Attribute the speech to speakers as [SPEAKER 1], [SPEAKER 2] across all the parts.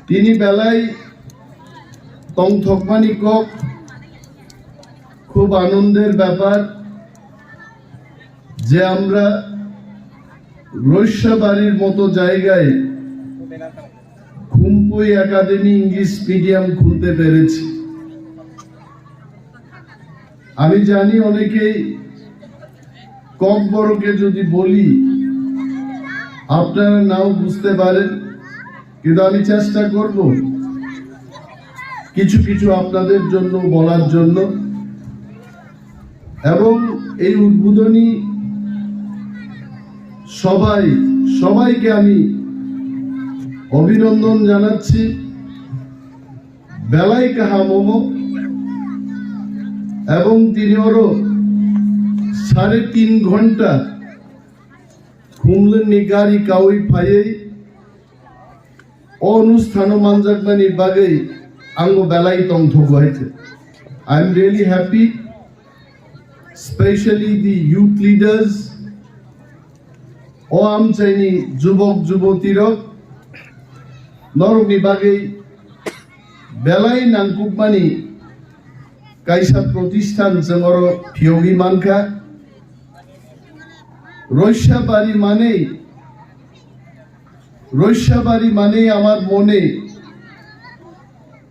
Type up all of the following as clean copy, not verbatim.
[SPEAKER 1] তিনি বেলায় তং থকমানি কক খুব আনন্দের ব্যাপার যে আমরা রৈশ্যাবাড়ির মতো জায়গায় খুম্পুই একাডেমি ইংলিশ মিডিয়াম খুলতে পেরেছি। আমি জানি অনেকেই ককবরকে যদি বলি আপনারা নাও বুঝতে পারেন, কিন্তু আমি চেষ্টা করব কিছু কিছু আপনাদের জন্য বলার জন্য। এবং এই উদ্বোধনী সবাইকে আমি অভিনন্দন জানাচ্ছি। বেলায় কাহা মোমো এবং তিনি আরো 3.5 ঘন্টা খুমলেননি গাড়ি কাউই ফাইয়ে অনুষ্ঠান মানজাকমানি বাগে আঙ্গো বেলাই তংথক হয়েছে। I am really happy, especially the youth leaders ও আমচাইনি যুবক যুবতীরক নরমি বাগে বেলাই নাংকুকমানি কাইসা প্রতিষ্ঠান জমর ফিয়োগি মানকা রৈশ্যাবাড়ি মানে আমার মনে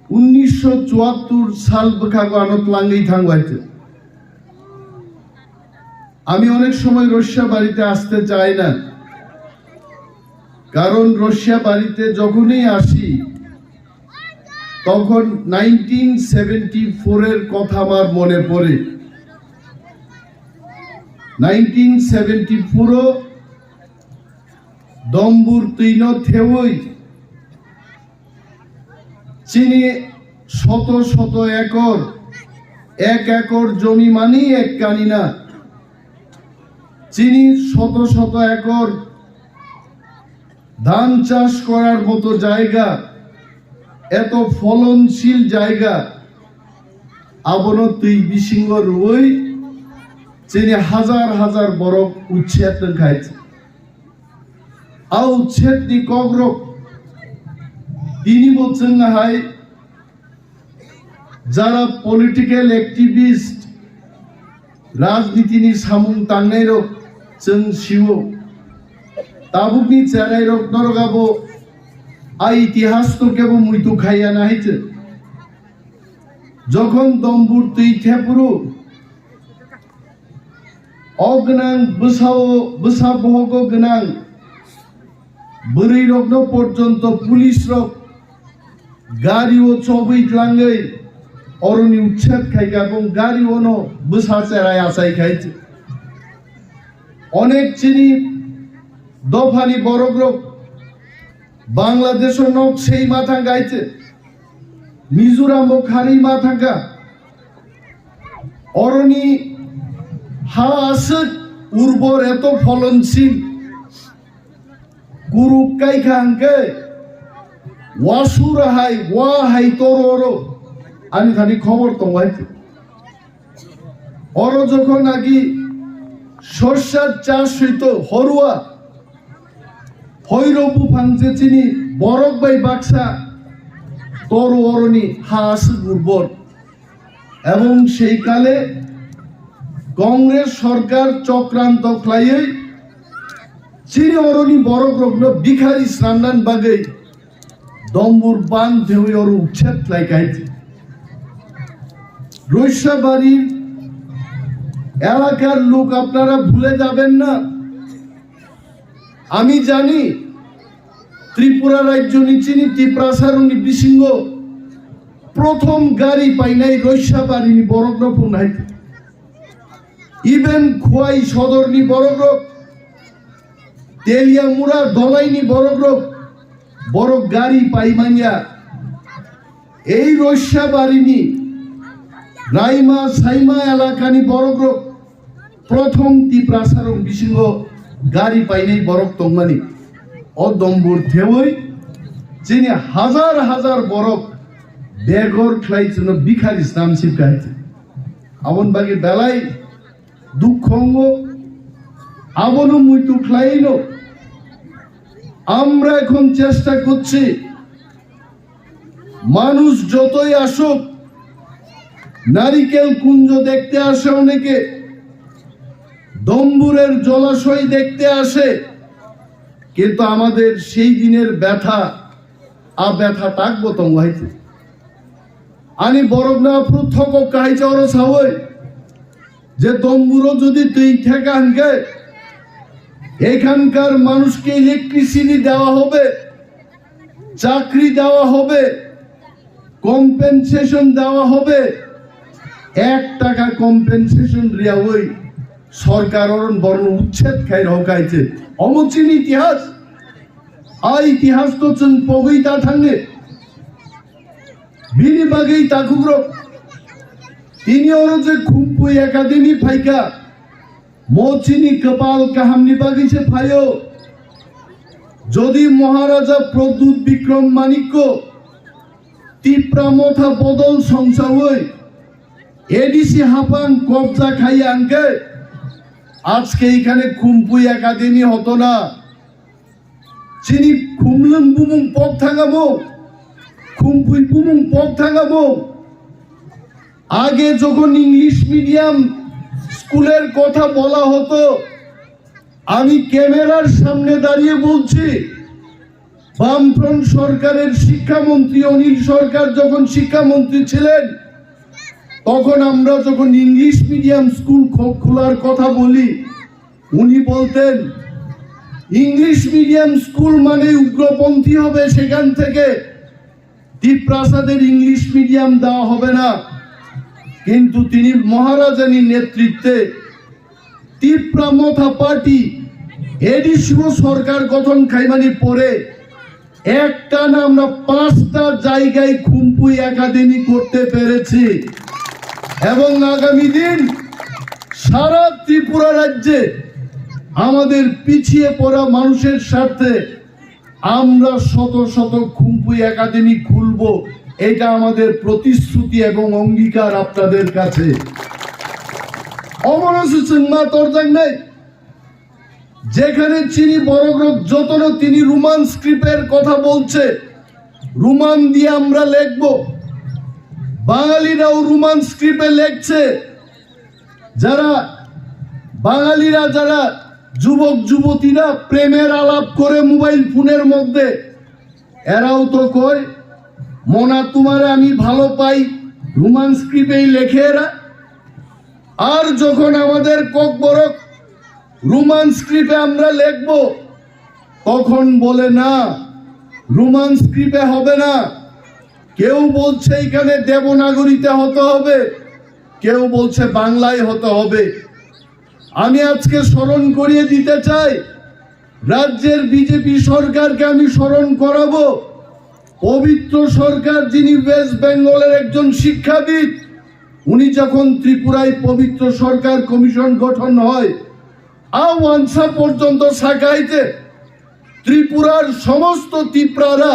[SPEAKER 1] 1974 সাল বখাগো আনত লাঙ্গেই থাঙ্গাইতে। আমি অনেক সময় রৈশ্যাবাড়িতে আসতে চাই না, কারণ রৈশ্যাবাড়িতে যখনই আসি তখন 1974 এর কথা আমার মনে পড়ে। 1974 দম্বুর তৈন থেওই চিনি শত শত একর, 1 একর জমি মানি এক কানি না, চিনি শত শত একর ধান চাষ করার মতো জায়গা, এত ফলনশীল জায়গা আবন তুই বিসিংহ রুই চিনি হাজার হাজার বরফ উচ্ছেদ খাইছে। উচ্ছেদ নি ককরক তিনি বলছেন না হাই যারা পলিটিক্যাল অ্যাক্টিভিস্ট রাজনীতি নি সামুং তাংনাই রক जों सिवो ताबुकनि चेराय रक नरगाबो इतिहास तो केबो मुइतु खाइया नाहिते যখন দম্বুর তুই থেপুরু অগনাং বসা বহগ গনাং বরৈ রগ্ন পর্যন্ত পুলিশ রক গাড়ি ও চবই লাঙ্গৈ অরণি উচ্ছেদ খাইগা এবং গাড়ি ওনো বসা চেরায় আসাই খাইছে। অনেক চিনি দফানি বড়গ্রক বাংলাদেশ নক সেই মাথা গাইছে, মিজোরাম ও খারি মাথাকা অরণি হা আছে উর্বর এত ফলনশীল গুরু কাইখাঙ্কে ওয়াসুর হাই ওয়া হাই তোর আমি খালি খবর তো অর যখন নাকি সর্ষার চাষ হইতো হরুয়া হৈরবু ফাংছে চিনি বরফ বাই বাক্সা তোর অরণি হাস উর্বর। এবং সেই কালে কংগ্রেস সরকার চক্রান্ত খাইয়ে চিনি অরণি বরফ রগ্ন বিখারি স্নান্নান বাগে দম্বুর বান ঢেউই অর উচ্ছেদ লাইকাইছে। রৈশ্যাবাড়ির এলাকার লোক আপনারা ভুলে যাবেন না। আমি জানি ত্রিপুরা রাজ্য নিচিনি তিপ্রাসার বিসিংহ প্রথম গাড়ি পাই নাই রৈশ্যাবাড়ি বরগ্রপুর নাই, ইভেন খোয়াই সদরনি বরগ্রপ তেলিয়ামুড়া দলাইনি বরগ্রপ বড় গাড়ি পাই মাইয়া এই রৈশ্যাবাড়িনি রাইমা সাইমা এলাকানি বরগ্রপ প্রথম তিপ্রাসার বিসিংহ গাড়ি পাইনাই বরফ তংমানি অদম্বুর থেওই যিনি হাজার হাজার বরফ বেগর খ্লাইছিল বিখারি স্নান শিবকাইছে। আমন বাগি বেলাই দুঃখঙ্গ আমনও মুইতু খ্লাইনো। আমরা এখন চেষ্টা করছি মানুষ যতই আসুক, নারিকেল কুঞ্জ দেখতে আসে অনেকে, দম্বুরের জলাশয় দেখতে আসে, কিন্তু আমাদের সেই দিনের ব্যথা ব্যথা থাকবো তো হইতে আনি বরগনা পৃথক কাহিছে ওর সাবই যে দম্বুরও যদি তুই ঠেকা আনকে এখানকার মানুষকে ইলেকট্রিসিটি দেওয়া হবে, চাকরি দেওয়া হবে, কম্পেনসেশন দেওয়া হবে। 1 টাকা কম্পেনসেশন রিয়া ওই সরকার বর্ণ উচ্ছেদ খাই রকাইছে অমচিন ইতিহাস ইতিহাস তো পগই তা থাঙ্গে বিনি বাগেই তা খুব্র তিনি ওর যে খুম্পুই একাডেমি ফাইকা মোচিনি কপাল কাহামনি বাগিছে ফাইও যদি মহারাজা প্রদ্যুৎ বিক্রম মানিক্য তিপ্রা মথা বদল সংসার হই এডিসি হাফান কবজা খাই আনকে আজকে এখানে খুম্পুই একাডেমি হতো না। চিনি খুমলং বুমুং পক থাকাবো, খুম্পুই বুমুং পক থাকাবো। আগে যখন ইংলিশ মিডিয়াম স্কুলের কথা বলা হতো, আমি ক্যামেরার সামনে দাঁড়িয়ে বলছি, বামফ্রন্ট সরকারের শিক্ষামন্ত্রী অনিল সরকার যখন শিক্ষামন্ত্রী ছিলেন, তখন আমরা যখন ইংলিশ মিডিয়াম স্কুল খোলার কথা বলি, উনি বলতেন ইংলিশ মিডিয়াম স্কুল মানে উগ্রপন্থী হবে, সেখান থেকে তিপ্রাসাদের ইংলিশ মিডিয়াম দেওয়া হবে না। কিন্তু তিনি মহারাজানির নেতৃত্বে তিপ্রা মথা পার্টি এডিসিও সরকার গঠন খাইমানির পরে একটানা আমরা 5টা জায়গায় খুম্পুই একাডেমি করতে পেরেছি এবং আগামী দিন সারা ত্রিপুরা রাজ্যে আমাদের পিছিয়ে পড়া মানুষের স্বার্থে আমরা শত শত খুম্পুই একাডেমি খুলব। এটা আমাদের প্রতিশ্রুতি এবং অঙ্গীকার আপনাদের কাছে। যেখানে চিনি বড়গ্রহ যতন তিনি রোমান স্ক্রিপ্টের কথা বলছে, রোমান দিয়ে আমরা লিখব, বাঙালিরাও রোমান স্ক্রিপ্টে লিখছে। যারা বাঙালিরা যারা যুবক যুবতীরা প্রেমের আলাপ করে মোবাইল ফোনের মধ্যে, এরাও তো কয় মনা তোমারে আমি ভালো পাই, রোমান স্ক্রিপ্টেই লেখে এরা। আর যখন আমাদের kokborok রোমান স্ক্রিপ্টে আমরা লিখব, তখন বলে না রোমান স্ক্রিপ্টে হবে না। কেউ বলছে এখানে দেবনাগরীতে হতে হবে, কেউ বলছে বাংলায় হতে হবে। আমি আজকে স্মরণ করিয়ে দিতে চাই, রাজ্যের বিজেপি সরকারকে আমি স্মরণ করাবো, পবিত্র সরকার যিনি ওয়েস্ট বেঙ্গলের একজন শিক্ষাবিদ, উনি যখন ত্রিপুরায় পবিত্র সরকার কমিশন গঠন হয়, ওয়ানসা পর্যন্ত সাখাইতে ত্রিপুরার সমস্ত ত্রিপুরারা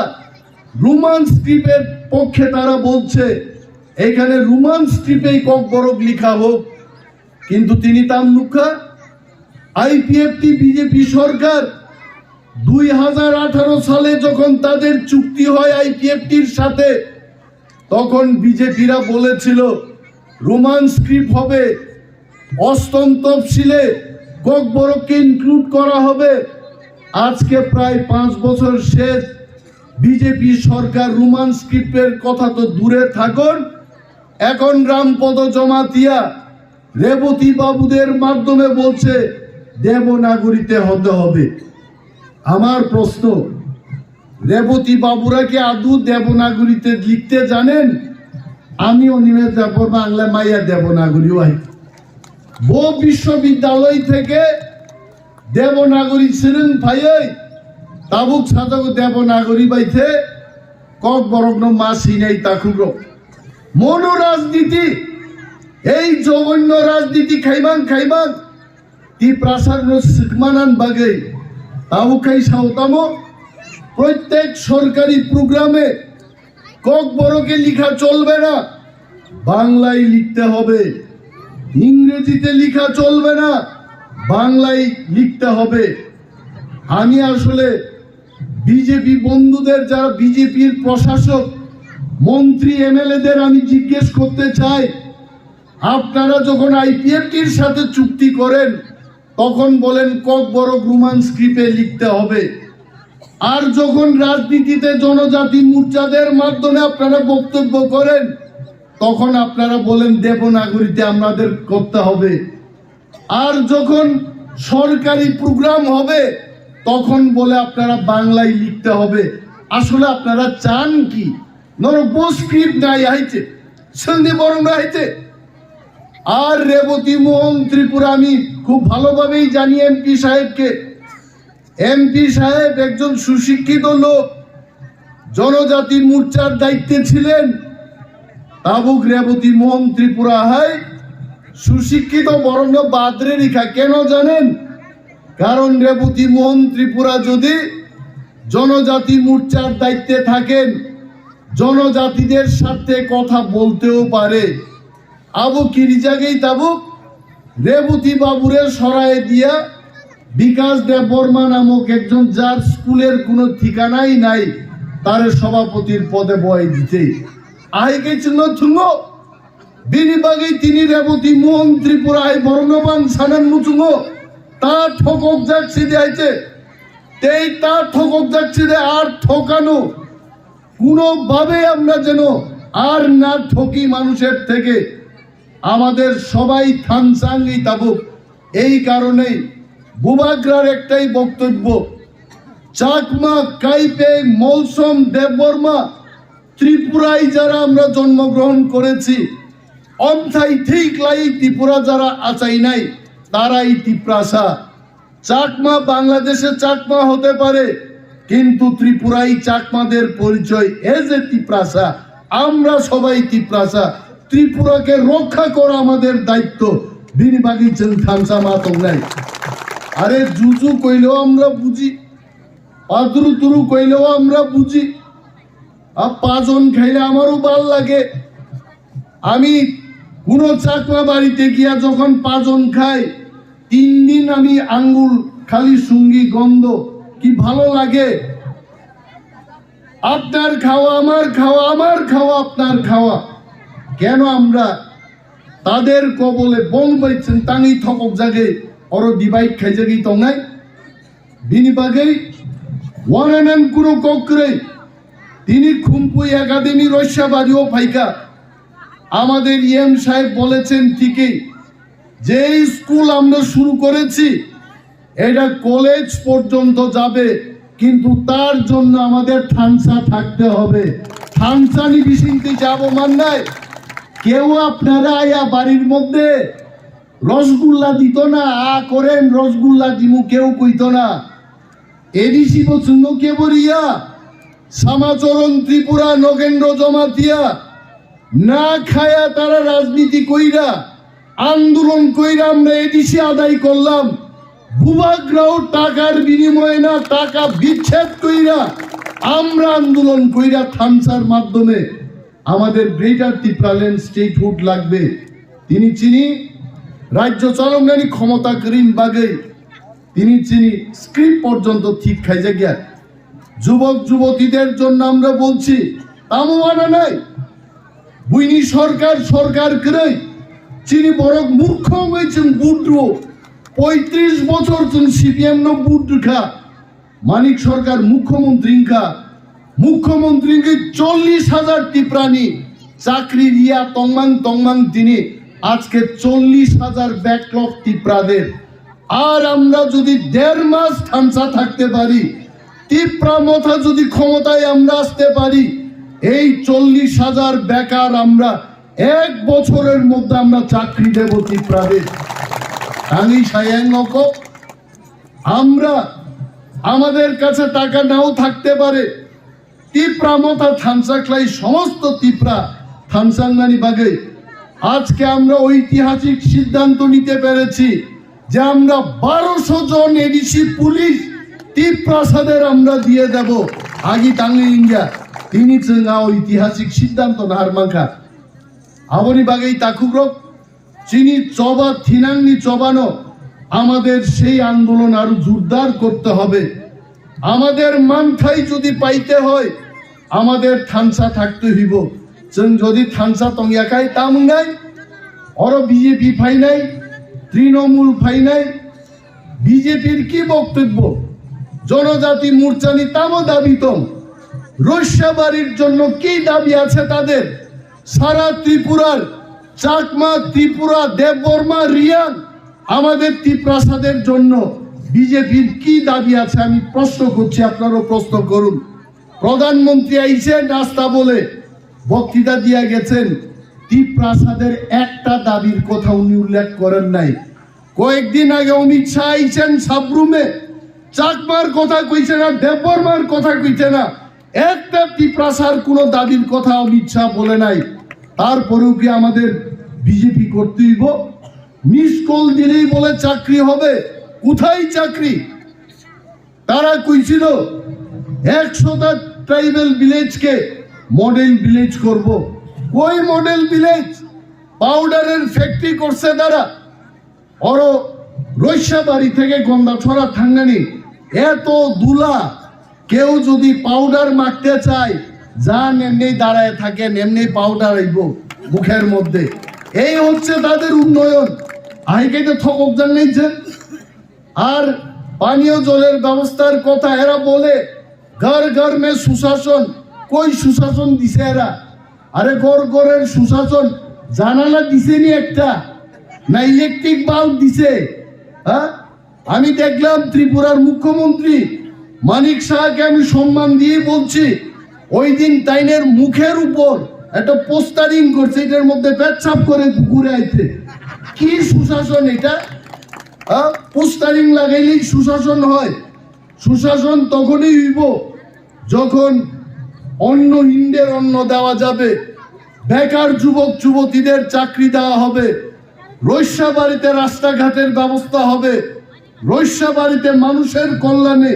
[SPEAKER 1] রোমান স্ক্রিপ্টের পক্ষে তারা বলছে এখানে রোমান স্ক্রিপ্টেই kokborok লেখা হোক। কিন্তু তিনি তামলুকা আইপিএফটি বিজেপি সরকার 2018 সালে যখন তাদের চুক্তি হয় আইপিএফটির সাথে, তখন বিজেপিরা বলেছিল রোমান স্ক্রিপ্ট হবে, অষ্টম তফসিলে kokborokকে ইনক্লুড করা হবে। আজকে প্রায় 5 বছর শেষ, বিজেপি সরকার রোমান স্ক্রিপ্টের কথা তো দূরে থাকুন, এখন রামপদ জমাতিয়া রেবতী বাবুদের মাধ্যমে বলছে দেবনাগরীতে হতে হবে। আমার প্রশ্ন, রেবতী বাবুরা কি আদৌ দেবনাগরীতে লিখতে জানেন? আমিও নিমে যাব বাংলা মাইয়া দেবনাগরী হয়। বো বিশ্ববিদ্যালয় থেকে দেবনাগরী ছিলেন ভাইয়াই, তাবুক সাজাগ দেবনাগরী বাইতে kokborok মাসি নেই তাকুর মনো রাজনীতি, এই জঘন্য রাজনীতি খাইবাং তিপ্রাসার শিখমানান বাগে তাবুকাই সাউতামো। প্রত্যেক সরকারি প্রোগ্রামে kokborokকে লেখা চলবে না, বাংলায় লিখতে হবে। ইংরেজিতে লেখা চলবে না, বাংলায় লিখতে হবে। আমি আসলে বিজেপি বন্ধুদের, যারা বিজেপির প্রশাসক, মন্ত্রী এমএলএদের আমি জিজ্ঞেস করতে চাই, আপনারা যখন আইপিএফটির সাথে চুক্তি করেন তখন বলেন ককবরক রোমান স্ক্রিপ্টে লিখতে হবে, আর যখন রাজনীতিতে জনজাতি মোর্চাদের মাধ্যমে আপনারা বক্তব্য করেন তখন আপনারা বলেন দেবনাগরীতে আমাদের করতে হবে, আর যখন সরকারি প্রোগ্রাম হবে তখন বলে আপনারা বাংলায় লিখতে হবে। আসলে আপনারা চান কি? স্ক্রিপ্ট নাই আইছে, সন্ধি বরং আইছে। আর রেবতী মোহন ত্রিপুরা আমি খুব ভালোভাবেই জানি এমপি সাহেবকে। এমপি সাহেব একজন সুশিক্ষিত লোক, জনজাতি মোর্চার দায়িত্বে ছিলেন। তাবুক রেবতী মোহন ত্রিপুরা হয় সুশিক্ষিত বরণ্য বাদরে রেখা। কেন জানেন? কারণ রেবতী মোহন ত্রিপুরা যদি জনজাতি মোর্চার দায়িত্বে থাকেন, জনজাতিদের সাথে কথা বলতেও পারে। আবু কিরিজাগেই তাবুক রেবতী বাবুরে সরাই দিয়া বিকাশ দেব বর্মা নামক একজন, যার স্কুলের কোনো ঠিকানাই নাই, তার সভাপতির পদে বয় দিতে আই গেছিল থুঙ্গ বিনিবাগেই তিনি রেবতী মোহন ত্রিপুরায় বর্ণবান সানান মুচুঙ্গ তার ঠকক যাচ্ছে দিয়েছে। এই তার ঠকক যাচ্ছে আর ঠকানো কোনোভাবে আমরা যেন আর না ঠকি মানুষের থেকে। আমাদের সবাই থানসাঙ্গি তাবুক। এই কারণেই বুবাগ্রার একটাই বক্তব্য, চাকমা, কাইপে, মৌসুম, দেববর্মা, ত্রিপুরায় যারা আমরা জন্মগ্রহণ করেছি, অন্থাই ঠিক লাই ত্রিপুরা যারা আচাই নাই তারাই তিপ্রাসা। চাকমা বাংলাদেশে চাকমা হতে পারে, কিন্তু ত্রিপুরাই চাকমাদের পরিচয় এজ এ তিপ্রাসা। আমরা সবাই তিপ্রাসা। ত্রিপুরাকে রক্ষা করা আমাদের দায়িত্ব। বিনিবাগিছেন থামসা মাতক নাই। আরে জুজু কইলেও আমরা বুঝি, পাদরু তুরু কইলেও আমরা বুঝি, আর পাঁচজন খাইলে আমারও ভাল লাগে। আমি কোন চাকমা বাড়িতে গিয়া যখন পাঁচজন খাই, 3 দিন আমি আঙ্গুল খালি সঙ্গী গন্ধ, কি ভালো লাগে। আপনার খাওয়া আমার খাওয়া, আমার খাওয়া আপনার খাওয়া। কেন আমরা তাদের কবলে বং পাইছেন টাঙি থকক জাগে অর ডিভাইড খাই জাগি তো নাই। বিনিবাগেই ওয়ানানান কোনো ককরে তিনি খুম্পুই একাডেমি রস্যাবাড়িও ফাইকা। আমাদের ইএম সাহেব বলেছেন ঠিকই, যে স্কুল আমরা শুরু করেছি এটা কলেজ পর্যন্ত যাবে, কিন্তু তার জন্য আমাদের থানসা থাকতে হবে। থানসানি বিশিংতে যাবো মান নাই। কেউ আপনারা আয়া বাড়ির মধ্যে রসগোল্লা দিত না, আ করেন রসগোল্লা দিমু কেউ কইত না। এডিসি পছন্দ কে বলিয়া শ্যামাচরণ ত্রিপুরা নগেন্দ্র জমাতিয়া না খায়া তারা রাজনীতি কইরা আন্দোলন কইরা আমরা এডিসি আদায় করলাম। ভূভাগ্রাও টাকার বিনিময়ে না, টাকা বিচ্ছেদ কইরা আমরা আন্দোলন কইরা থামসার মাধ্যমে আমাদের গ্রেটার ত্রিপুরাল্যান্ড স্টেটহুড লাগবে। তিনি চিনি রাজ্য চালনানি ক্ষমতা করিন বাগে, তিনি চিনি স্ক্রিপ্ট পর্যন্ত ঠিক খাইজে গিয়া। যুবক যুবতীদের জন্য আমরা বলছি, তামো আনা নাই বুইনি সরকার সরকার করে চিনি বড় মূর্খ হয়েছেন। বুড্রো 35 বছর সিপিএম ন বুড খা মানিক সরকার মুখ্যমন্ত্রীকে 40,000 টিপ্রানি চাকরি দিয়া তংমাং তিনি আজকে 40,000 ব্যাকলগ টিপ্রাদের। আর আমরা যদি 1.5 মাস থামসা থাকতে পারি, টিপ্রা মথা যদি ক্ষমতায় আমরা আসতে পারি, এই 40,000 বেকার আমরা 1 বছরের মধ্যে আমরা চাকরি দেব ত্রিপুরাদের। আমরা আমাদের কাছে টাকা নাও থাকতে পারে, ত্রিপুরা মথা থানসাকলাই সমস্ত ত্রিপুরা থানসাঙ্গানি বাগে আজকে আমরা ঐতিহাসিক সিদ্ধান্ত নিতে পেরেছি যে আমরা 1200 জন এডিসি পুলিশ ত্রিপ্রাসাদের আমরা দিয়ে দেব। আগি টাঙ্গি ইন্ডিয়া তিনি ঐতিহাসিক সিদ্ধান্ত নাহার মাখা আবনি বাগেই তাকুগ্রক চিনি চবা থিনাঙ্গি চবানো। আমাদের সেই আন্দোলন আরো জোরদার করতে হবে। আমাদের মানথাই যদি পাইতে হয় আমাদের থানসা থাকতে হইব যদি থানসা তঙ্গিয়াকাই তামঙ্গাই অর বিজেপি ফাই নাই তৃণমূল ফাই নাই বিজেপির কি বক্তব্য জনজাতি মোর্চানি তামো দাবিতম রৈশ্যাবাড়ির জন্য কি দাবি আছে তাদের সারা ত্রিপুরার চাকমা ত্রিপুরা দেববর্মা রিয়াং আমাদের ত্রিপ্রাসাদের জন্য বিজেপির কি দাবি আছে আমি প্রশ্ন করছি আপনারাও প্রশ্ন করুন প্রধানমন্ত্রী আইছেন রাস্তা বলে বক্তৃতা দিয়া গেছেন ত্রিপ্রাসাদের একটা দাবির কথা উনি উল্লেখ করেন নাই কয়েকদিন আগে অমিত শাহ আইছেন সাবরুমে চাকমার কথা কইছে না দেববর্মার কথা কইছে না একটা ত্রিপ্রাসার কোনো দাবির কথা অমিত শাহ বলে নাই তারপরেও কি আমাদের বিজেপি করতে হইব মিস কল দিলেই বলে চাকরি হবে কোথায় চাকরি তারা কইছিল 100টা ট্রাইবাল ভিলেজকে মডেল ভিলেজ করব কই মডেল ভিলেজ পাউডারের ফ্যাক্টরি করছে তারা অর রৈশ্যাবাড়ি থেকে গন্ডাছড়া থাঙ্গানি এত দুলা কেউ যদি পাউডার মাখতে চায় যা এমনি দাঁড়ায় থাকে এমনি পাউডার আইব মুখের মধ্যে এই হচ্ছে তাদের উন্নয়ন আইকেটে থকক জানাইছে আর পানীয় জলের ব্যবস্থার কথা এরা বলে ঘর ঘর মে সুশাসন কই সুশাসন দিছে এরা আরে ঘর ঘরের সুশাসন জানালা দিছেনি একটা না ইলেকট্রিক বাল্ব দিছে হ্যাঁ আমি দেখলাম ত্রিপুরার মুখ্যমন্ত্রী মানিক শাহকে আমি সম্মান দিয়ে বলছি ওই দিন তাইনের মুখের উপর একটা পোস্টারিং করছে এটার মধ্যে পেচ্ছাপ করে ঘুরে আইছে কি সুশাসন এটা পোস্টারিং লাগাইলেই সুশাসন হয় সুশাসন তখনই হইব যখন অন্ন হিন্দের অন্ন দেওয়া যাবে বেকার যুবক যুবতীদের চাকরি দেওয়া হবে রৈশ্যাবাড়িতে রাস্তাঘাটের ব্যবস্থা হবে রৈশ্যাবাড়িতে মানুষের কল্যাণে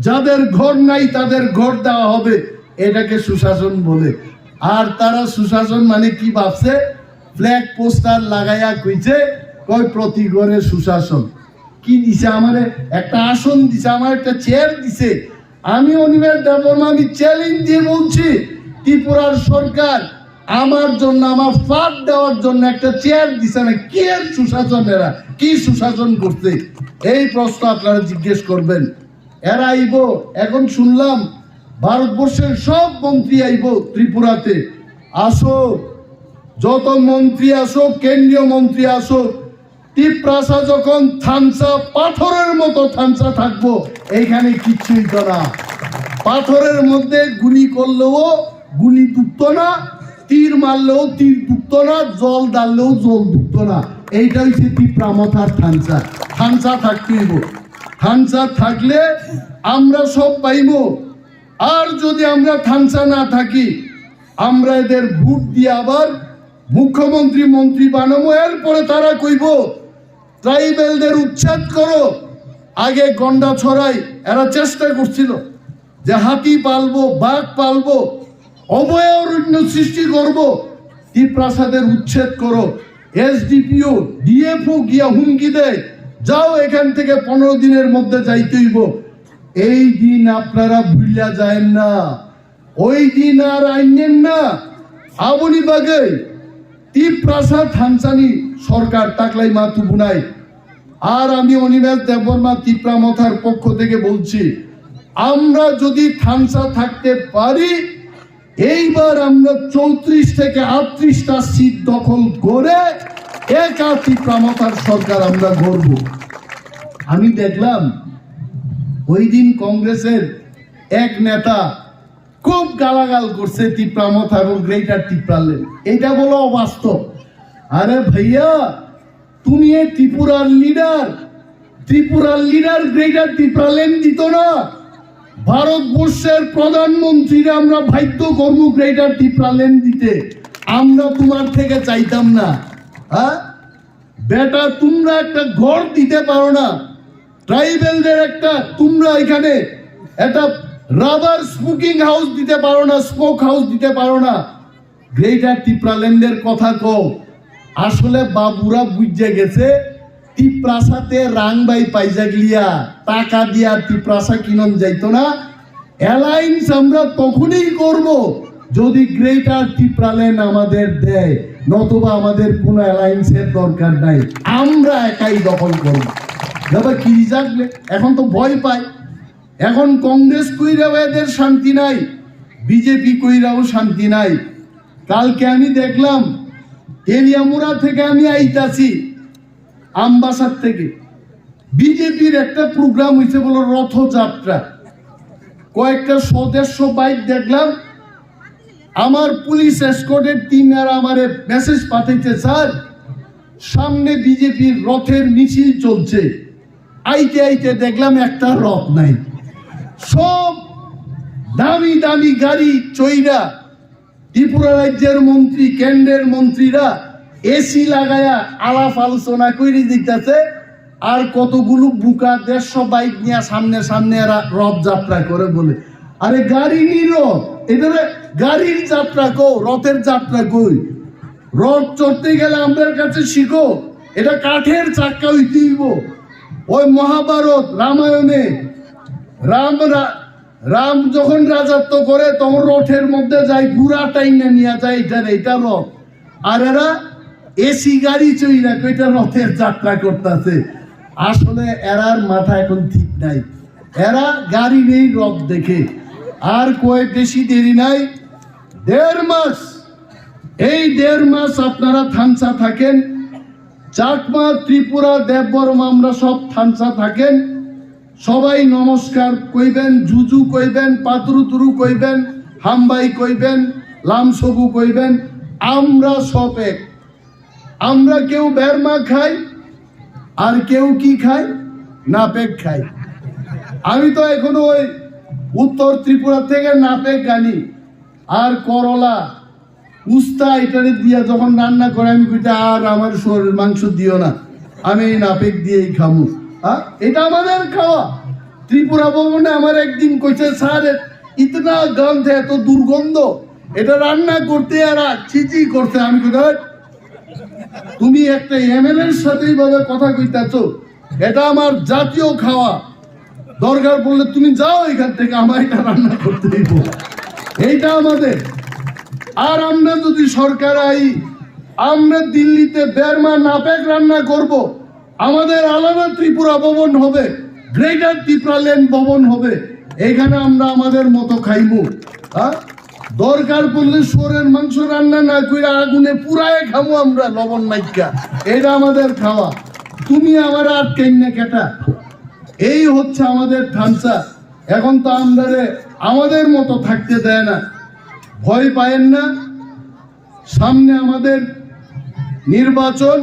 [SPEAKER 1] যাদের ঘর নাই তাদের ঘর দেওয়া হবে এটাকে সুশাসন বলে আর তারা সুশাসন মানে কি ভাবছে ফ্ল্যাগ পোস্টার লাগাইয়া কইছে কই প্রতি ঘরে সুশাসন কি দিছে আমারে একটা আসন দিছে আমার একটা চেয়ার দিছে আমি অনিমেষ দেববর্মা আমি চ্যালেঞ্জ দিয়ে বলছি ত্রিপুরার সরকার আমার জন্য আমার ফাঁদ দেওয়ার জন্য একটা চেয়ার দিছে না কি এর সুশাসন এরা কি সুশাসন করছে এই প্রশ্ন আপনারা জিজ্ঞেস করবেন এরা আইব এখন শুনলাম ভারতবর্ষের সব মন্ত্রী আইব ত্রিপুরাতে আসো যত মন্ত্রী আসো কেন্দ্রীয় মন্ত্রী আসো ত্রিপ্রাসা যখন থানসা পাথরের মতো থানসা থাকবো এইখানে কিচ্ছুই না পাথরের মধ্যে গুলি করলেও গুলি ডুবত না তীর মারলেও তীর ডুবত না জল ডাললেও জল ডুবত না এইটা হচ্ছে ত্রিপ্রামথার থানসা থানসা থাকতে হইব থানসা থাকলে আমরা সব পাইব আর যদি আমরা থানসা না থাকি আমরা এদের ভোট দিয়ে আবার মুখ্যমন্ত্রী মন্ত্রী বানাবো এরপরে তারা কইব ট্রাইবেলদের উচ্ছেদ করো আগে গন্ডা ছড়াই এরা চেষ্টা করছিল যে হাতি পালবো বাঘ পালবো অভয়ারণ্য সৃষ্টি করব ত্রিপ্রাসাদের উচ্ছেদ করো এসডিপিও ডিএফও গিয়া হুমকি দেয় যাও এখান থেকে 15 দিনের মধ্যে যাইতে হইব এই দিন আপনারা ভুলিয়া যায় না ওই দিন আর আইনেন না আবনি বাগে ত্রিপ্রাসা থানসানি সরকার তাকলাই মাতু বুনাই আর আমি অনিমেষ দেববর্মা ত্রিপ্রামথার পক্ষ থেকে বলছি আমরা যদি থানসা থাকতে পারি এইবার আমরা 34 থেকে 38টা সিট দখল করে একা ত্রিপ্রামথার সরকার আমরা গড়ব আমি দেখলাম ওই দিন কংগ্রেসের এক নেতা খুব গালাগাল করছে ত্রিপ্রামথা এবং গ্রেটার ত্রিপুরাল্যান্ড এটা বলো অবাস্তব আরে ভাইয়া তুমি এই ত্রিপুরার লিডার গ্রেটার ত্রিপুরাল্যান্ড দিত না ভারতবর্ষের প্রধানমন্ত্রীরা আমরা বাধ্য করবো গ্রেটার ত্রিপুরাল্যান্ড দিতে আমরা তোমার থেকে চাইতাম না হ্যাঁ বেটা তোমরা একটা ঘর দিতে পারো না ট্রাইবেলদের একটা তোমরা এখানে একটা রাবার স্মোকিং হাউস দিতে পারো না স্মোক হাউস দিতে পারো না গ্রেটার ত্রিপুরাল্যান্ডের কথা কও আসলে বাবুরা বুঝে গেছে ত্রিপ্রাসাতে রাংবাই পাইজা গিয়া টাকা দিয়া ত্রিপ্রাসা কিনন যাইতো না অ্যালায়েন্স আমরা তখনই করব যদি গ্রেটার ত্রিপুরাল্যান্ড আমাদের দেয়, নতুবা আমাদের কোনো অ্যালায়েন্সের দরকার নাই, আমরা একাই দখল করব। দাদা কি জাগলে এখন তো ভয় পায়, এখন কংগ্রেস কইরাও এদের শান্তি নাই, বিজেপি কইরাও শান্তি নাই। কালকে আমি দেখলাম এলিয়ামুড়া থেকে আমি আইতাছি আমবাসার থেকে, বিজেপির একটা প্রোগ্রাম হয়েছে বলো রথযাত্রা, কয়েকটা সদস্য বাইক দেখলাম, আমার পুলিশ এসকর্টের টিম আর আমারে মেসেজ পাঠাইছে, স্যার সামনে বিজেপির রথের মিছিল চলছে, আইতে আইতে দেখলাম একটা রথ নাই, সব দামি দামি গাড়ি চইরা ত্রিপুরা রাজ্যের মন্ত্রী কেন্দ্রের মন্ত্রীরা এসি লাগায়া আলাপ আলোচনা করে দিতেছে, আর কতগুলো বুকা 150 বাইক নিয়ে সামনে সামনে এরা রথ যাত্রা করে বলে, আরে গাড়ি নিল এটা গাড়ির যাত্রা কো, রথের যাত্রা কই? রথ চড়তে গেলে আমাদের কাছে শিখো এটা কাঠের চাক্কা হইতে হইব। ওই মহাভারত রামায়ণে রাম যখন রাজত্ব করে তখন রথের মধ্যে যায়, গুড়া টাইনা নিয়ে যায়, এটা রথ, আর এরা এসি গাড়ি চইরা কইটা রথের যাত্রা করতেছে। আসলে এরার মাথা এখন ঠিক নাই, এরা গাড়ি নেই রথ দেখে। আর কয়েক বেশি দেরি নাই, 1.5 মাস, এই 1.5 মাস আপনারা থানসা থাকেন, চাকমা ত্রিপুরা দেববর্মা আমরা সব থানসা থাকেন, সবাই নমস্কার কইবেন, জুজু কইবেন, পাতুরু কইবেন, হামবাই কইবেন, লামসবু কইবেন, আমরা সব এক। আমরা কেউ বেরমা খাই আর কেউ কি খায়, নাপেক খাই। আমি তো এখনো ওই উত্তর ত্রিপুরা থেকে নাপেক গানি আর করলা উস্তা এটারে দিয়া যখন রান্না করে আমি কইটা আর আমার শরীর মাংস দিও না, আমি এই নাপেক দিয়েই খামু। এটা আমাদের খাওয়া। ত্রিপুরা ভবনে আমার একদিন কইছে, স্যার ইতনা গন্ধ, এত দুর্গন্ধ, এটা রান্না করতে আর চিচি করতে। আমি কই তুমি একটা MLA এর সাথে এইভাবে কথা কইতাছো, এটা আমার জাতীয় খাওয়া, দরকার পড়লে তুমি যাও এখান থেকে, আমার এটা রান্না করতে দিব, এইটা আমাদের। আর আমরা যদি সরকার আই, আমরা দিল্লিতে বেরমা নাপেক রান্না করব, আমাদের আলাদা ত্রিপুরা ভবন হবে, গ্রেটার ত্রিপুরাল্যান্ড ভবন হবে, এখানে আমরা আমাদের মতো খাইবো। দরকার পড়লে শুয়োরের মাংস রান্না না করে আগুনে পুরায় খাবো আমরা, লবণ মাইকা, এটা আমাদের খাওয়া। তুমি আমার আটকাই না কেটা, এই হচ্ছে আমাদের থানসা। এখন তো আমাদের মতো থাকতে দেয় না, ভয় পায়েন না। সামনে আমাদের নির্বাচন,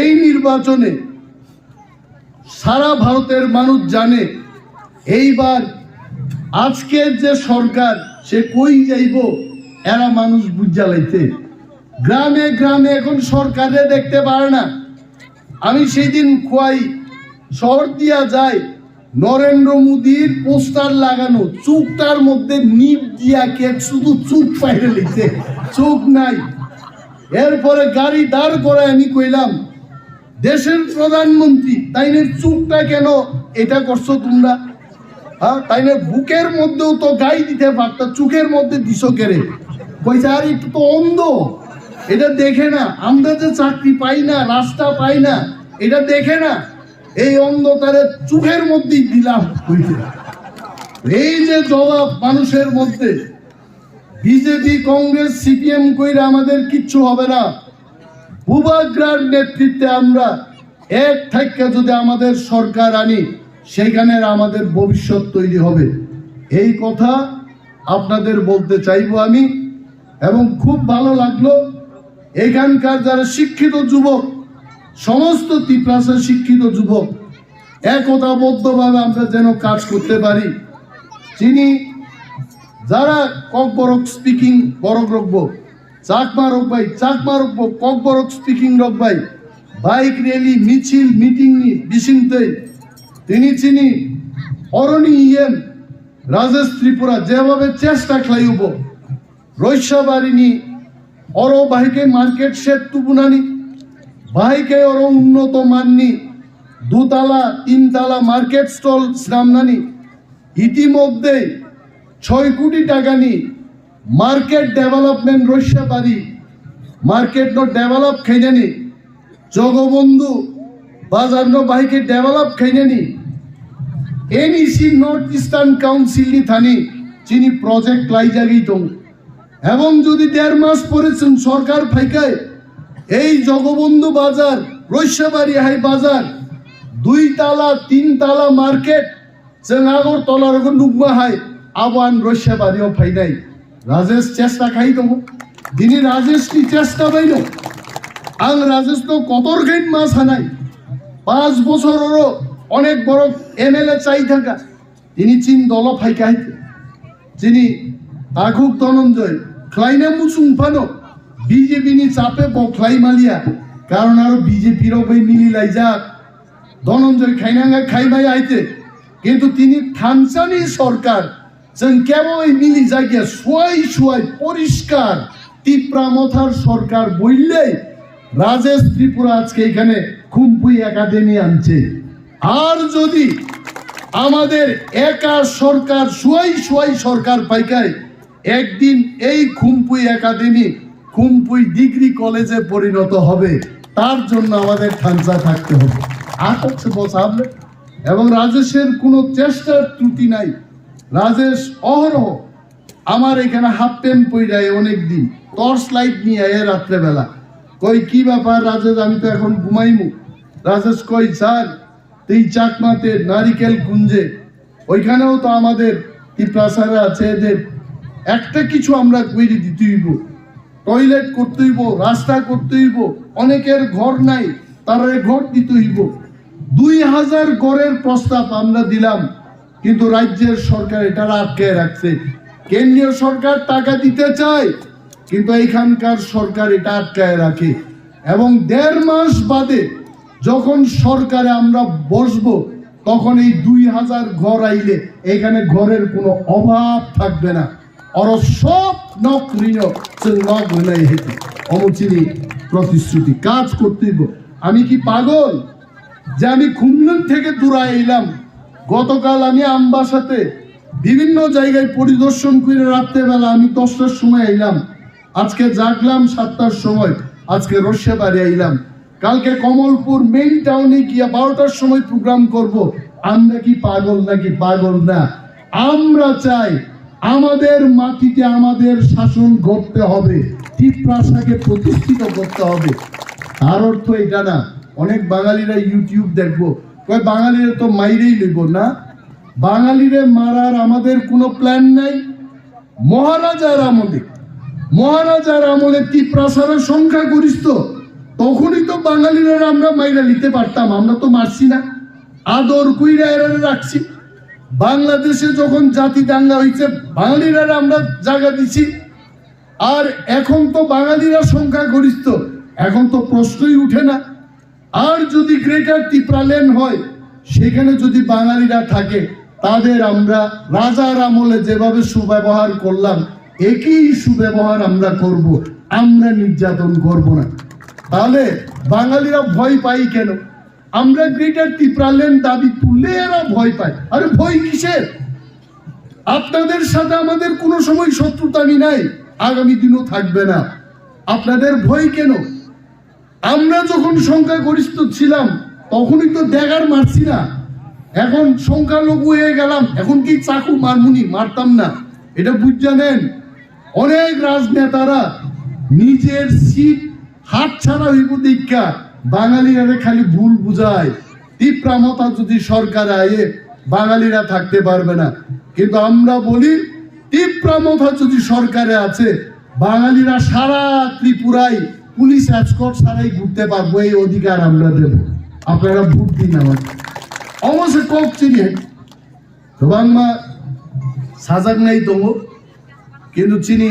[SPEAKER 1] এই নির্বাচনে সারা ভারতের মানুষ জানে এইবার আজকের যে সরকার সে কই যাইব, এরা মানুষ বুঝা লাইতে। গ্রামে গ্রামে এখন সরকারে দেখতে পারে না। আমি সেই দিন খোয়াই শহর দিয়া যাই, নরেন্দ্র মোদীর পোস্টার লাগানো, চোখটার মধ্যে নিপ দিয়া কে শুধু চোখ পাইরে লিখছে, চোখ নাই। এরপরে গাড়ি দাঁড় করে আমি কইলাম, দেশের প্রধানমন্ত্রী তাইনের চোখটা কেন এটা করছো তোমরা? তাইনে বুকের মধ্যেও তো গাই দিতে পারত, চোখের মধ্যে দিছো কেড়ে? কইছে আর একটু তো অন্ধ, এটা দেখে না, আমরা যে চাকরি পাই না, রাস্তা পাই না, এটা দেখে না, এই অন্ধতারে চোখের মধ্যেই দিলাম। এই যে জবাব মানুষের মধ্যে, বিজেপি কংগ্রেস CPM কইরা আমাদের কিচ্ছু হবে না। ভূভাগ্রার নেতৃত্বে আমরা এক থেকে যদি আমাদের সরকার আনি, সেখানে আমাদের ভবিষ্যৎ তৈরি হবে, এই কথা আপনাদের বলতে চাইবো আমি। এবং খুব ভালো লাগলো এখানকার যারা শিক্ষিত যুবক, সমস্ত তিপ্রাসা শিক্ষিত যুবক একতাবদ্ধভাবে আমরা যেন কাজ করতে পারি। যিনি যারা kokborok স্পিকিং বরক রকব, চাকমা রকবাই, চাকমা রকব, kokborok স্পিকিং রকবাই, বাইক র্যালি মিছিল মিটিং নি বিশিংতে তিনি চিনি অরণি EM রাজেশ ত্রিপুরা যেভাবে চেষ্টা খাইব রৈশাবারিনী অর বাহিকে মার্কেট শেড তুবুনানি বাহিকে অর উন্নত মাননি 2 তালা 3 তালা মার্কেট স্টল শ্রামনানি ইতিমধ্যে 6 কোটি টাকা নি মার্কেট ডেভেলপমেন্ট রইসা পারি মার্কেট নো ডেভেলপ খাইনি জগবন্ধু বাজার নো বাইকে ডেভেলপ খাইনি এনইসি নর্থ ইস্টার্ন কাউন্সিল নি থানি চিনি প্রজেক্ট লাই জাগি দং এবং যদি 1.5 মাস পরেছেন সরকার ফাইকায় এই জগবন্ধু বাজার রইসাবাড়ি হাই বাজার 2 তালা 3 তালা মার্কেট जों আগরতলার নুকমা হাই আবান রইসাবাড়িও ফাইনাই রাজেশ চেষ্টা খাই দङ দিনে রাজেশটি চেষ্টা বাইল আং রাজেশ তো কতর গেট মাস হানাই 5 বছরেরও অনেক বড় MLA চাই থাকা তিনি চিন দল ফাইকাইতে যিনি আগুক ধনঞ্জয় খ্লাইনা মুসুং ফানো বিজেপি নি চাপে বখলাই মালিয়া কারণ আর বিজেপির ওই মিলিলাই যাক ধনঞ্জয় খাইনাঙ্গা খাইবাই আইতে কিন্তু তিনি থানসানি সরকার जों কেবল মিলি জায়গা সোয়াই পরিষ্কার টিপ্রামথার সরকার বললেই রাজেশ ত্রিপুরা আজকে এখানে খুম্পুই একাডেমি আনছে আর যদি আমাদের একা সরকার সোয়াই সরকার পাইকায় একদিন এই খুম্পুই একাডেমি খুম্পুই ডিগ্রি কলেজে পরিণত হবে তার জন্য আমাদের থানসা থাকতে হবে আর হচ্ছে বসাবলে এবং রাজেশের কোনো চেষ্টার ত্রুটি নাই রাজেশ অহরহ আমার এখানে হাফ প্যান্ট পইরায় অনেকদিন টর্চ লাইট নিয়ে আয় রাত্রেবেলা কই কি ব্যাপার রাজেশ আমি তো এখন ঘুমাইমু রাজেশ কই স্যার এই চাকমাতে নারিকেল কুঞ্জে ওইখানেও তো আমাদের তিপ্রাসারে আছে এদের একটা কিছু আমরা কইরে দিতে হইব টয়লেট করতে হইব রাস্তা করতে হইব অনেকের ঘর নাই তারা ঘর দিতে হইব 2000 ঘরের প্রস্তাব আমরা দিলাম কিন্তু রাজ্যের সরকার এটা আটকে রাখছে কেন্দ্রীয় সরকার টাকা দিতে চায় কিন্তু এখানকার সরকার এটা আটকায় রাখে এবং 1.5 মাস বাদে যখন সরকারে আমরা বসবো তখন এই 2000 ঘর আইলে এখানে ঘরের কোনো অভাব থাকবে না আর সব নকরিনো নকরিনাই হেতু অমচিনি প্রতিশ্রুতি কাজ করতে হইব আমি কি পাগল যে আমি খুলনা থেকে দূরে এলাম গতকাল আমি আমবাসাতে বিভিন্ন জায়গায় পরিদর্শন করে রাত্রেবেলা আমি 10টার সময় এলাম আজকে জাগলাম 7টার সময় আজকে রসিয়াবাড়ি আইলাম কালকে কমলপুর মেইন টাউনে গিয়ে 12টার সময় প্রোগ্রাম করব আমরা কি পাগল নাকি পাগল না আমরা চাই আমাদের মাটিতে আমাদের শাসন করতে হবে তিপ্রাসাকে প্রতিষ্ঠিত করতে হবে তার অর্থ এটা না অনেক বাঙালিরা ইউটিউব দেখবো কয় বাঙালিরা তো মাইরেই লইব না বাঙালিরে মারার আমাদের কোনো প্ল্যান নাই মহারাজার আমলে তিপ্রাসারের সংখ্যা গরিষ্ঠ তখনই তো বাঙালিরা আমরা মাইরা নিতে পারতাম আমরা তো মারছি না আদর কইরা এরা রাখছি বাংলাদেশে যখন জাতি দাঙ্গা হইছে বাঙালিরা আমরা জায়গা দিছি আর এখন তো বাঙালিরা সংখ্যা গরিষ্ঠ এখন তো প্রশ্নই উঠে না আর যদি গ্রেটার ত্রিপুরাল্যান্ড হয় সেখানে যদি বাঙালিরা থাকে তাদের আমরা রাজার আমলে যেভাবে সুব্যবহার করলাম একই সুব্যবহার আমরা করব আমরা নির্যাতন করব না তাহলে বাঙালিরা ভয় পাই কেন আমরা গ্রেটার ত্রিপুরাল্যান্ড দাবি তুললে এরা ভয় পায় আরে ভয় কিসের আপনাদের সাথে আমাদের কোনো সময় শত্রুতামি নাই আগামী দিনও থাকবে না আপনাদের ভয় কেন আমরা যখন সংখ্যাগরিষ্ঠ ছিলাম তখনই তো ড্যাগার মারছি না এখন সংখ্যালঘু হয়ে গেলাম এখন কি চাকু মারমুনি মারতাম না এটা বুঝে নেন অনেক রাজনেতারা নিজের সিট হাত ছাড়া হইব দীক্ষা বাঙালিরা খালি ভুল বুঝায় তীব্রামতা যদি সরকারে আয়ে বাঙালিরা থাকতে পারবে না কিন্তু আমরা বলি তীব্রামতা যদি সরকারে আছে বাঙালিরা সারা ত্রিপুরায় পুলিশ এসকর্ট ছাড়াই ঘুরতে পারবো এই অধিকার আমরা দেব আপনারা ভোট দিন আমার অবশ্যই কক চিনি তো বাংলা সাজাক নাই তো কিন্তু চিনি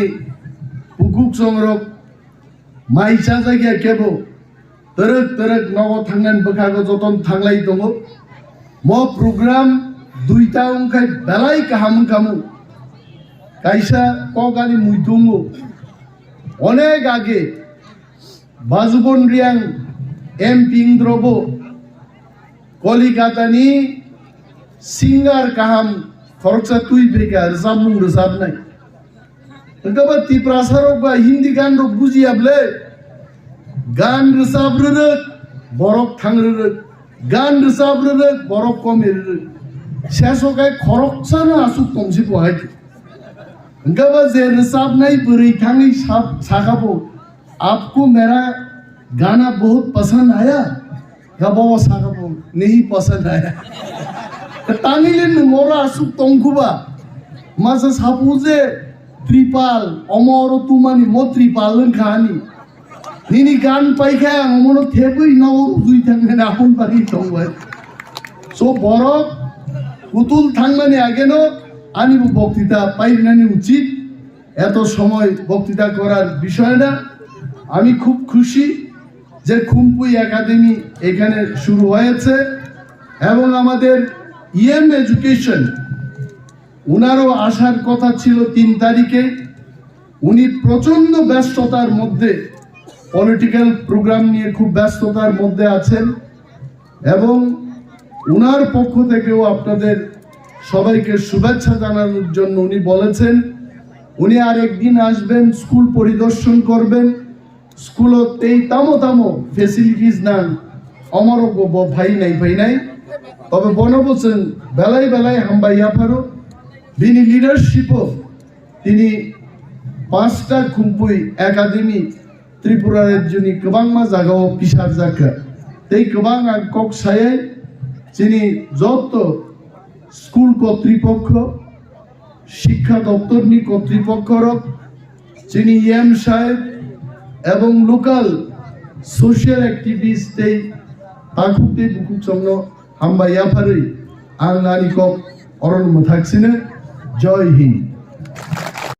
[SPEAKER 1] পুকুক সংরক মাই চাজাকিয়া কেব তরক নব থাঙ্গান বখাগো যতন থাংলাই দङ म প্রোগ্রাম 2টা অংখাই বেলাই কাহামু কাইসা কগানি মুই দङ অনেক আগে বাজুবন রিয়াং এমপি ইন্দ্রব কলিকাতানি সিঙ্গার কাহাম খরচা তুই বেকা রেজাব মুং রেজাব নাই এনকাবা তিপ্রাসা রক বা হিন্দি গান রক বুঝিয়াবলে গান রেজাব রে বরক থাং রে গান রেজাব রে বরক কমে রে শেষ হকায় খরচা না আসুক কমসি পহাইতে এনকাবা যে রেজাব নাই বরি থাঙি সাখাবো आपको मेरा गाना बहुत पसंद आया या बाबा साखाबो नहीं पसंद आया तांगिलेन मोरा असुक तंगुबा मासा सापुजे त्रिपाल अमर तुमानी मो त्रिपालन खानी निनी गान पाइखा अमनो थेबई नव दुई थांगे ना आपन पारी तंगबाय सो बरक पुतुल थांगमाने आगेनो आनी बक्तृता पाइनानी उचित এত সময় বক্তৃতা করার বিষয় না আমি খুব খুশি যে খুমপুই একাডেমি এখানে শুরু হয়েছে এবং আমাদের ইএম এডুকেশন উনারও আসার কথা ছিল 3 তারিখে উনি প্রচন্ড ব্যস্ততার মধ্যে পলিটিক্যাল প্রোগ্রাম নিয়ে খুব ব্যস্ততার মধ্যে আছেন এবং উনার পক্ষ থেকেও আপনাদের সবাইকে শুভেচ্ছা জানানোর জন্য উনি বলেছেন উনি আর একদিন আসবেন স্কুল পরিদর্শন করবেন স্কুলতেই তামো তামো ফেসিলিটিস নান আমারও ভাই নাই তবে বনে বলছেন বেলায় হাম্বাইয়া ফারো বিনি লিডারশিপও তিনি 5টা খুমপুই একাডেমি ত্রিপুরা রাজ্যনি গোबांमा জায়গাও পিসার জায়গা এই गोबां কক সায়ে যিনি যত স্কুল কর্তৃপক্ষ শিক্ষা দপ্তর নি কর্তৃপক্ষরক যিনি ইএম সাহেব এবং লোকাল সোশ্যাল অ্যাক্টিভিস্ট তাকুতে বুকুক সঙ্গ হাম্বাইয়া ফারি আং নানি কক অরণ থাকছিনে জয় হিন্দ।